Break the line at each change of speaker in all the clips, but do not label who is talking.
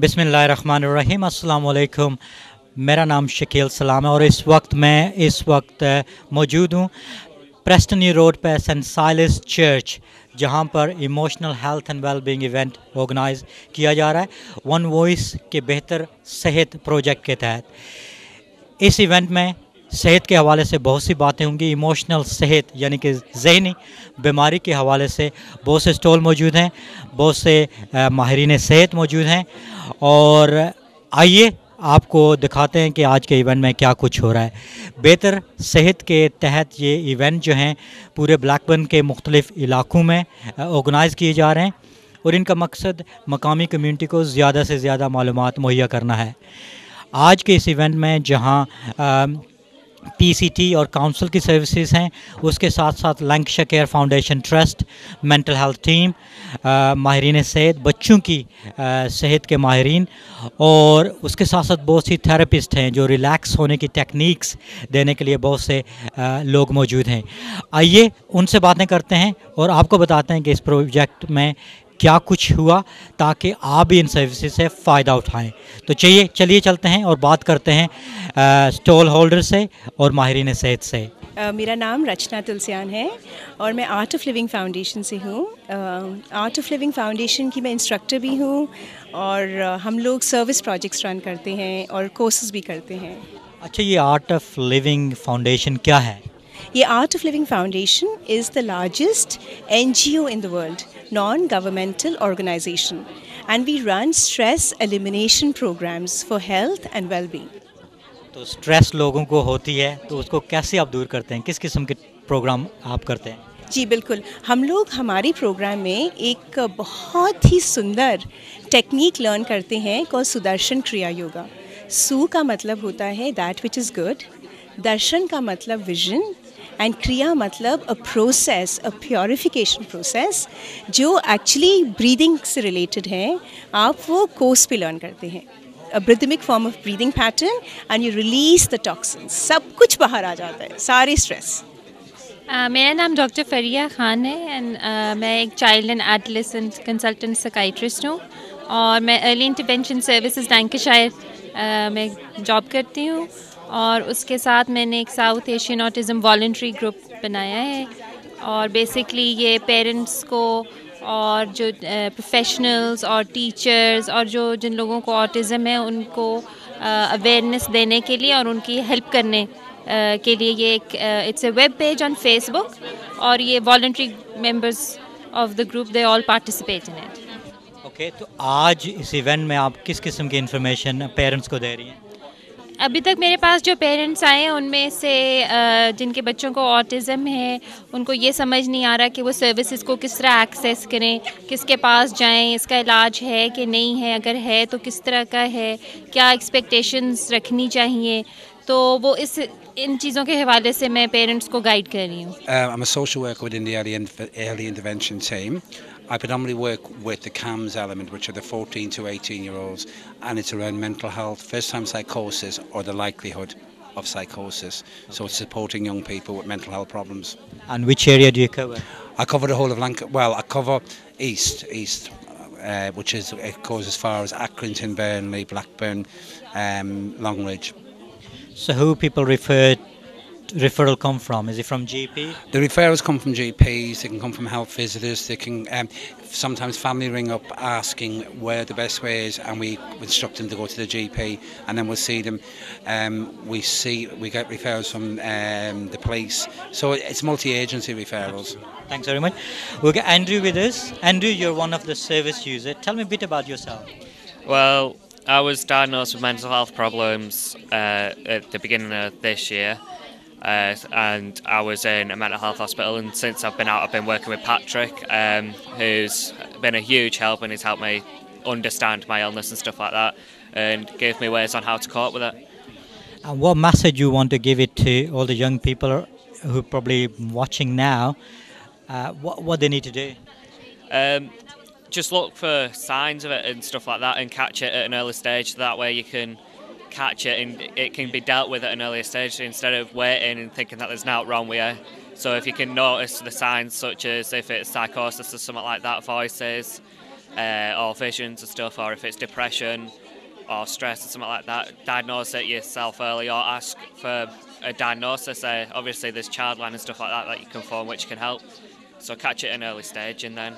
بسم اللہ الرحمن الرحیم. السلام علیکم. میرا نام شکیل سلام ہے اور اس وقت موجود ہوں پریسٹن روڈ پہ سینٹ سائلس چرچ، جہاں پر emotional health and well being event organise کیا جا رہا ہے ون وائس کے بہتر صحت پروجیکٹ کے تحت. اس ایونٹ میں صحت کے حوالے سے بہت سی باتیں ہوں گی. ایموشنل صحت یعنی کہ ذہنی بیماری کے حوالے سے بہت سے اسٹال موجود ہیں، بہت سے ماہرین صحت موجود ہیں، اور آئیے آپ کو دکھاتے ہیں کہ آج کے ایونٹ میں کیا کچھ ہو رہا ہے. بہتر صحت کے تحت یہ ایونٹ جو ہیں پورے بلیک برن کے مختلف علاقوں میں آرگنائز کیے جا رہے ہیں، اور ان کا مقصد مقامی کمیونٹی کو زیادہ سے زیادہ معلومات مہیا کرنا ہے. آج کے اس ایونٹ میں جہاں پی سی ٹی اور کاؤنسل کی سروسز ہیں، اس کے ساتھ ساتھ Lancashire Care Foundation Trust, mental health team, ماہرین صحت، بچوں کی صحت کے ماہرین، اور اس کے ساتھ ساتھ بہت سی تھراپسٹ ہیں جو ریلیکس ہونے کی ٹیکنیکس دینے کے لیے بہت سے لوگ موجود ہیں. آئیے ان سے باتیں کرتے ہیں اور آپ کو بتاتے ہیں کہ اس پروجیکٹ میں کیا کچھ ہوا تاکہ آپ بھی ان سروسز سے فائدہ اٹھائیں. تو چلیے چلتے ہیں اور بات کرتے ہیں اسٹال ہولڈر سے اور ماہرین صحت سے.
میرا نام رچنا تلسیان ہے اور میں آرٹ آف لیونگ فاؤنڈیشن سے ہوں. آرٹ آف لیونگ فاؤنڈیشن کی میں انسٹرکٹر بھی ہوں، اور ہم لوگ سروس پروجیکٹس رن کرتے ہیں اور کورسز بھی کرتے ہیں.
اچھا، یہ آرٹ آف لیونگ فاؤنڈیشن کیا ہے؟
یہ art of living foundation is the largest NGO in the world, non governmental organisation, and we run stress elimination programmes for health and well being.
تو اسٹریس لوگوں کو ہوتی ہے تو اس کو کیسے آپ دور کرتے ہیں؟ کس قسم کے پروگرام آپ کرتے ہیں؟
جی بالکل، ہم لوگ ہمارے پروگرام میں ایک بہت ہی سندر ٹیکنیک لرن کرتے ہیں کو سدرشن کریا یوگا. سو کا مطلب ہوتا ہے دیٹ وچ از گڈ، درشن کا مطلب ویژن، اینڈ کریا مطلب a process, a purification process جو ایکچولی بریدنگ سے ریلیٹڈ ہے. آپ وہ کورس پہ لرن کرتے ہیں، a rhythmic form of breathing pattern, and you release the toxins. سب کچھ باہر آ جاتا ہے، سارے اسٹریس.
میرا نام ڈاکٹر فریہ خان ہے، اینڈ میں ایک چائلڈ اینڈ ایڈلیسنٹ کنسلٹنٹ سائکائٹرسٹ ہوں، اور میں ارلی انٹرونشن سروسز لینکشائر میں جاب کرتی ہوں، اور اس کے ساتھ میں نے ایک south Asian autism voluntary group بنایا ہے. اور بیسکلی یہ پیرنٹس کو اور جو پروفیشنلز اور ٹیچرز اور جن لوگوں کو آٹزم ہے ان کو اویئرنیس دینے کے لیے اور ان کی ہیلپ کرنے کے لیے یہ ایک it's a web page on Facebook, اور یہ volunteer members of the group they all participate in it.
Okay, تو آج اس ایونٹ میں آپ کس قسم کی انفارمیشن پیرنٹس کو دے رہی ہیں؟
ابھی تک میرے پاس جو پیرنٹس آئے ہیں ان میں سے جن کے بچوں کو آٹزم ہے ان کو یہ سمجھ نہیں آ رہا کہ وہ سروسز کو کس طرح ایکسیس کریں، کس کے پاس جائیں، اس کا علاج ہے کہ نہیں ہے، اگر ہے تو کس طرح کا ہے، کیا ایکسپیکٹیشنز رکھنی چاہیے. تو وہ ان چیزوں کے حوالے سے میں پیرنٹس کو گائیڈ کر رہی ہوں.
I'm a social worker within the early intervention team. I predominantly work with the CAMS element, which are the 14 to 18-year-olds, and it's around mental health, first-time psychosis, or the likelihood of psychosis. So it's supporting young people with mental health problems.
And which area do you cover?
I cover the whole of Lancaster. Well, I cover east, which is it goes as far as Accrington, Burnley, Blackburn, Longridge.
So who people referral come from? Is it from GP?
The referrals come from GPs, they can come from health visitors, they can sometimes family ring up asking where the best way is, and we instruct them to go to the GP, and then we'll see them. We get referrals from the police, so it's multi-agency referrals.
Thanks very much. We'll get Andrew with us. Andrew, you're one of the service users. Tell me a bit about yourself.
Well, I was diagnosed with mental health problems at the beginning of this year. And I was in a mental health hospital, and since I've been out I've been working with Patrick, who's been a huge help, and he's helped me understand my illness and stuff like that, and gave me ways on how to cope with it.
And what message you want to give it to all the young people who are probably watching now, what they need to do?
Just look for signs of it and stuff like that, and catch it at an early stage, so that way you can catch it and it can be dealt with at an earlier stage instead of waiting and thinking that there's nothing wrong with you. So if you can notice the signs, such as if it's psychosis or something like that, voices, or visions and stuff, or if it's depression or stress or something like that, diagnose it yourself early or ask for a diagnosis. Obviously there's Childline and stuff like that you can phone which can help. So catch it at an early stage and then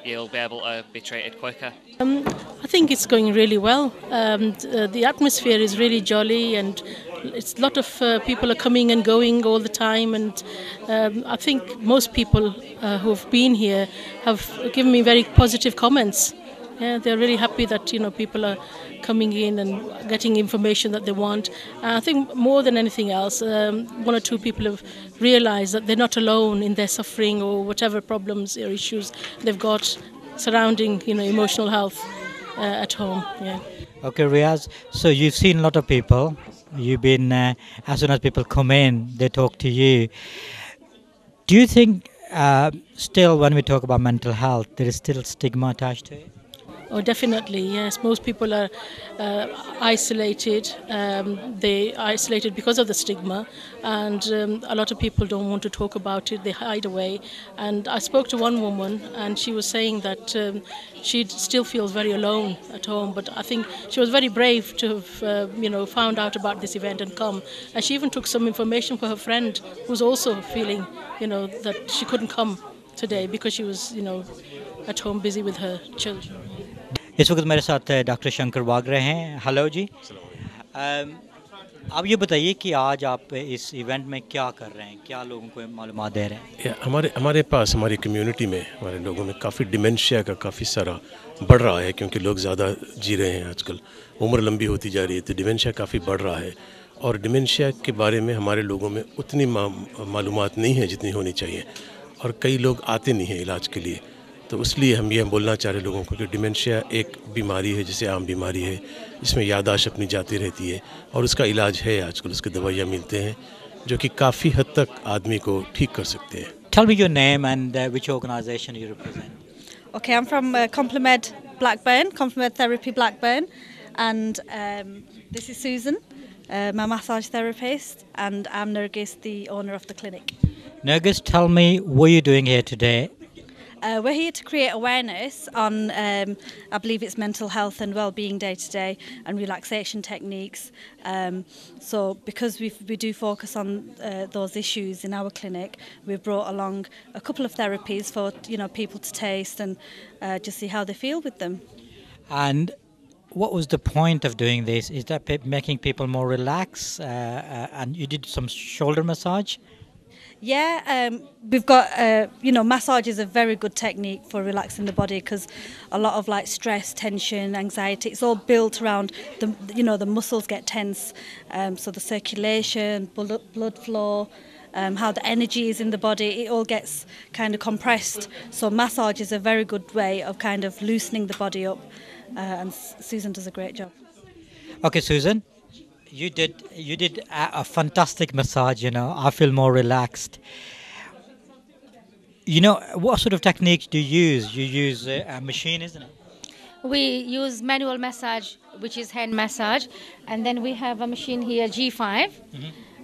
you'll be able to be treated quicker.
I think it's going really well. The atmosphere is really jolly, and it's a lot of people are coming and going all the time. And I think most people who have been here have given me very positive comments. Yeah, they're really happy that people are coming in and getting information that they want. I think more than anything else, one or two people have realised that they're not alone in their suffering or whatever problems or issues they've got surrounding emotional health at home. Yeah.
Okay, Riaz, so you've seen a lot of people. You've been, as soon as people come in, they talk to you. Do you think still when we talk about mental health, there is still stigma attached to it?
Oh, definitely, yes. Most people are isolated. They are isolated because of the stigma, and a lot of people don't want to talk about it. They hide away. And I spoke to one woman, and she was saying that she still feels very alone at home. But I think she was very brave to have, found out about this event and come. And she even took some information for her friend, who's also feeling, that she couldn't come today because she was, at home busy with her children.
इस वक्त मेरे साथ doctor Shankar वागरे हैं. Hello जी. आप ये बताइए कि आज आप इस इवेंट में क्या कर रहे हैं, क्या लोगों को मालूमात दे रहे हैं?
हमारे पास हमारी कम्युनिटी में हमारे लोगों में काफ़ी डिमेंशिया का काफ़ी सारा बढ़ रहा है, क्योंकि लोग ज़्यादा जी रहे हैं आजकल, उम्र लंबी होती जा रही है, तो डिमेंशिया काफ़ी बढ़ रहा है. और डिमेंशिया के बारे में हमारे लोगों में उतनी मालूमात नहीं है जितनी होनी चाहिए, और कई लोग आते नहीं हैं इलाज के लिए. तो इसलिए हम ये बोलना चाह रहे लोगों को कि डिमेंशिया एक बीमारी है, जैसे आम बीमारी है, इसमें याददाश्त अपनी जाती रहती है, और उसका इलाज है आजकल, उसके दवाइयाँ मिलते हैं जो कि काफ़ी हद तक आदमी को ठीक कर सकते हैं.
Tell me your name and which organization you represent.
Okay, I'm from Complemed Blackburn, Complemed Therapy Blackburn, and this is Susan, my massage therapist, and I'm Nergis, the owner of the clinic.
Nergis, tell me what you're doing here today.
We're here to create awareness on, I believe it's mental health and well-being day-to-day and relaxation techniques. So because we do focus on those issues in our clinic, we've brought along a couple of therapies for people to taste and just see how they feel with them.
And what was the point of doing this? Is that making people more relaxed? And you did some shoulder massage?
Yeah, we've got, massage is a very good technique for relaxing the body, because a lot of stress, tension, anxiety, it's all built around the muscles get tense. So the circulation, blood flow, how the energy is in the body, it all gets kind of compressed. So massage is a very good way of kind of loosening the body up, and Susan does a great job.
Okay, Susan. You did a fantastic massage, I feel more relaxed. What sort of techniques do you use? You use a machine, isn't it?
We use manual massage, which is hand massage, and then we have a machine here, G5,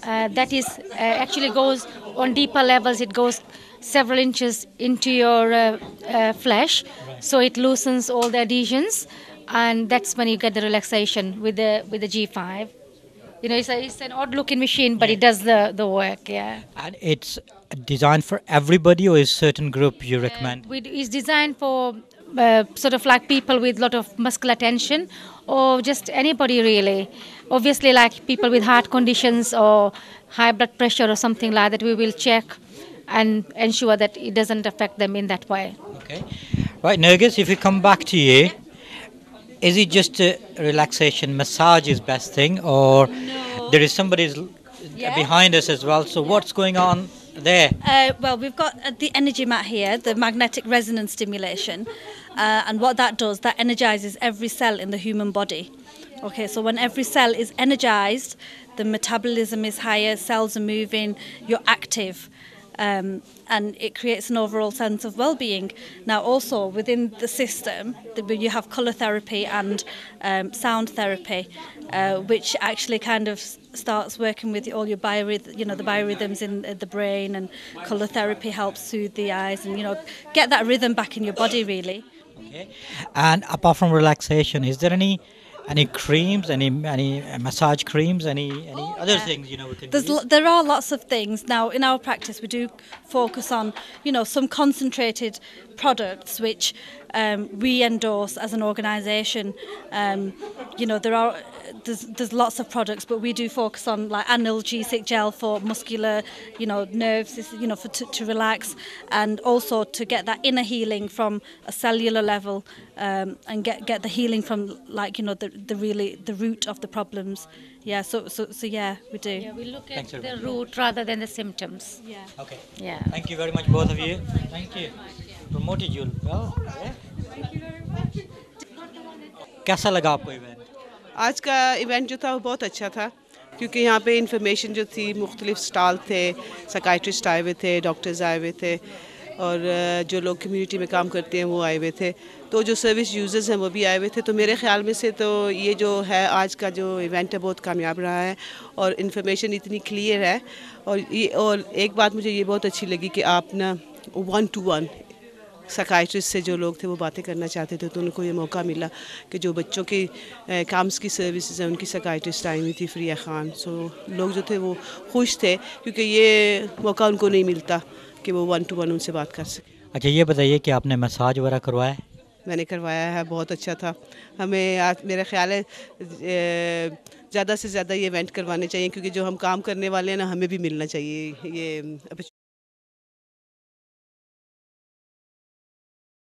that is actually goes on deeper levels. It goes several inches into your flesh, so it loosens all the adhesions, and that's when you get the relaxation with the G5. It's an odd-looking machine, but it does the work, yeah.
And it's designed for everybody, or is certain group you recommend?
It's designed for sort of like people with a lot of muscular tension, or just anybody really. Obviously, like people with heart conditions or high blood pressure or something like that, we will check and ensure that it doesn't affect them in that way.
Okay. Right, Nergis, if we come back to you, is it just a relaxation massage is best thing, or there is somebody behind us as well? So what's going on there?
Well, we've got the energy mat here, the magnetic resonance stimulation, and what that does, that energizes every cell in the human body. Okay, so when every cell is energized, the metabolism is higher, cells are moving, you're active. And it creates an overall sense of well-being. Now also within the system you have colour therapy and sound therapy, which actually kind of starts working with all your the biorhythms in the brain, and colour therapy helps soothe the eyes and get that rhythm back in your body really.
Okay. And apart from relaxation, is there any creams, any massage creams, any other
yeah.
things we can use?
There are lots of things. Now, in our practice, we do focus on, some concentrated products which we endorse as an organisation. There's lots of products, but we do focus on like analgesic gel for muscular, nerves, to relax, and also to get that inner healing from a cellular level, and get the healing from the root of the problems. Yeah, so yeah, we do.
Yeah, we look
Thanks
at
very
the root rather than the symptoms.
Yeah.
Okay.
Yeah.
Thank you very much, both of you. Thank you. Promoted you well. कैसा लगा आपको event?
आज का event जो था वो बहुत अच्छा था, क्योंकि यहाँ पे इंफॉर्मेशन जो थी, मुख्तलिफ स्टॉल थे, साइकाइट्रिस्ट आए हुए थे, डॉक्टर्स आए हुए थे, और जो लोग कम्युनिटी में काम करते हैं वो आए हुए थे, तो जो सर्विस यूज़र्स हैं वो भी आए हुए थे। तो मेरे ख़्याल में से तो ये जो है आज का जो इवेंट है बहुत कामयाब रहा है, और इन्फॉर्मेशन इतनी क्लियर है। और एक बात मुझे ये बहुत अच्छी लगी कि आप ना 1-to-1 साइकाइट्रिस्ट से जो लोग थे वो बातें करना चाहते थे, तो उनको ये मौका मिला कि जो बच्चों की काम्स की सर्विसेज हैं उनकी साइकाइट्रिस्ट आई हुई थी फ्रिया खान। सो लोग जो थे वो खुश थे, क्योंकि ये मौका उनको नहीं मिलता कि वो 1-to-1 उनसे बात कर सके।
अच्छा, ये बताइए कि आपने मसाज वगैरह करवाया है?
मैंने करवाया है, बहुत अच्छा था। हमें आज मेरा ख्याल है ज़्यादा से ज़्यादा ये इवेंट करवाने चाहिए, क्योंकि जो हम काम करने वाले हैं ना, हमें भी मिलना चाहिए ये